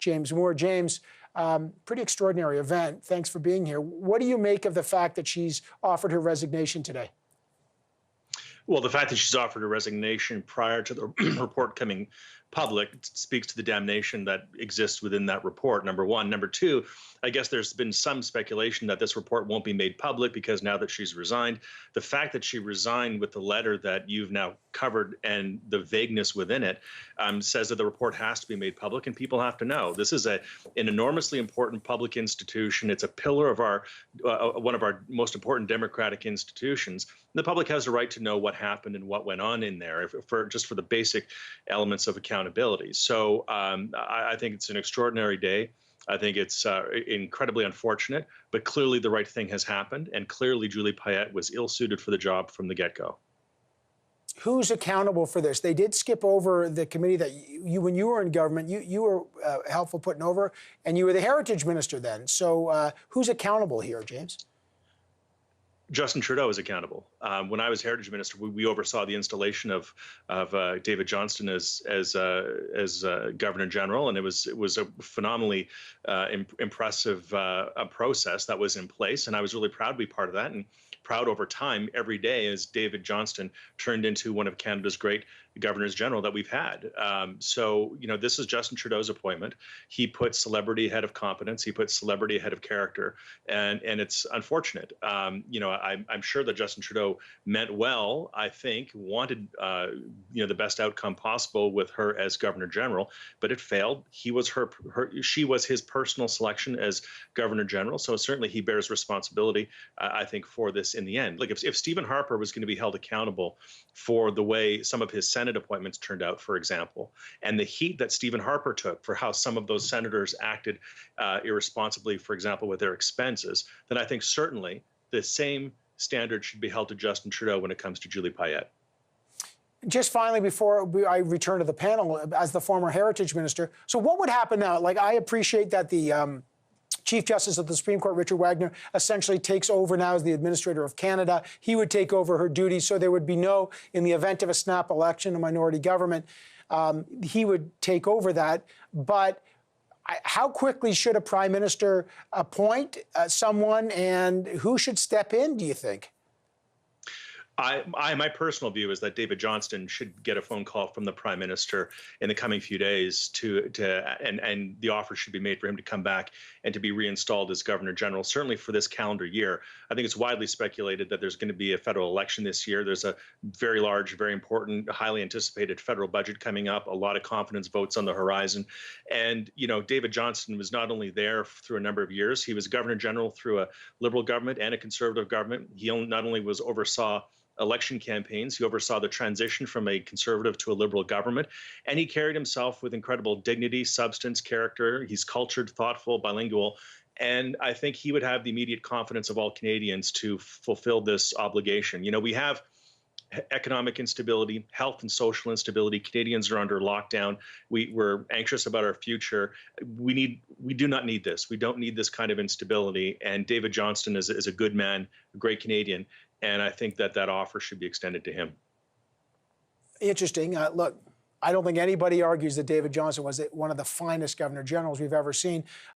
James Moore. James, pretty extraordinary event. Thanks for being here. What do you make of the fact that she's offered her resignation today? Well, the fact that she's offered a resignation prior to the report coming public speaks to the damnation that exists within that report, number one. Number two, I guess there's been some speculation that this report won't be made public because now that she's resigned, the fact that she resigned with the letter that you've now covered and the vagueness within it says that the report has to be made public and people have to know. This is an enormously important public institution. It's a pillar of our one of our most important democratic institutions. The public has the right to know what happened and what went on in there just for the basic elements of accountability. So I think it's an extraordinary day. I think it's incredibly unfortunate, but clearly the right thing has happened, and clearly Julie Payette was ill-suited for the job from the get-go. Who's accountable for this? They did skip over the committee that when you were in government, you were helpful putting over, and you were the heritage minister then. So who's accountable here, James? Justin Trudeau is accountable. When I was heritage minister, we oversaw the installation of David Johnston as Governor General, and it was a phenomenally impressive process that was in place, and I was really proud to be part of that, and proud over time every day as David Johnston turned into one of Canada's great governors general that we've had. So, you know, this is Justin Trudeau's appointment. He put celebrity ahead of competence. He put celebrity ahead of character, and it's unfortunate. You know, I'm sure that Justin Trudeau meant well. I think wanted you know, the best outcome possible with her as Governor General, but it failed. She was his personal selection as Governor General, so certainly he bears responsibility, I think, for this in the end. Like if Stephen Harper was going to be held accountable for the way some of his Senate appointments turned out, for example, and the heat that Stephen Harper took for how some of those senators acted irresponsibly, for example, with their expenses, then I think certainly the same standard should be held to Justin Trudeau when it comes to Julie Payette. Just finally, before I return to the panel, as the former heritage minister, so what would happen now? Like, I appreciate that the Chief Justice of the Supreme Court, Richard Wagner, essentially takes over now as the administrator of Canada. He would take over her duties, so there would be no, in the event of a snap election, a minority government, he would take over that. But how quickly should a prime minister appoint someone, and who should step in, do you think? My personal view is that David Johnston should get a phone call from the Prime Minister in the coming few days and the offer should be made for him to come back and to be reinstalled as Governor General, certainly for this calendar year. I think it's widely speculated that there's going to be a federal election this year. There's a very large, very important, highly anticipated federal budget coming up, a lot of confidence votes on the horizon. And, you know, David Johnston was not only there through a number of years, he was Governor General through a Liberal government and a Conservative government. He not only oversaw election campaigns, he oversaw the transition from a Conservative to a Liberal government, and he carried himself with incredible dignity, substance, character. He's cultured, thoughtful, bilingual, and I think he would have the immediate confidence of all Canadians to fulfill this obligation. You know, we have economic instability, health and social instability. Canadians are under lockdown. We're anxious about our future. We do not need this. We don't need this kind of instability. And David Johnston is a good man, a great Canadian. And I think that offer should be extended to him. Interesting. Look, I don't think anybody argues that David Johnston was one of the finest governor generals we've ever seen.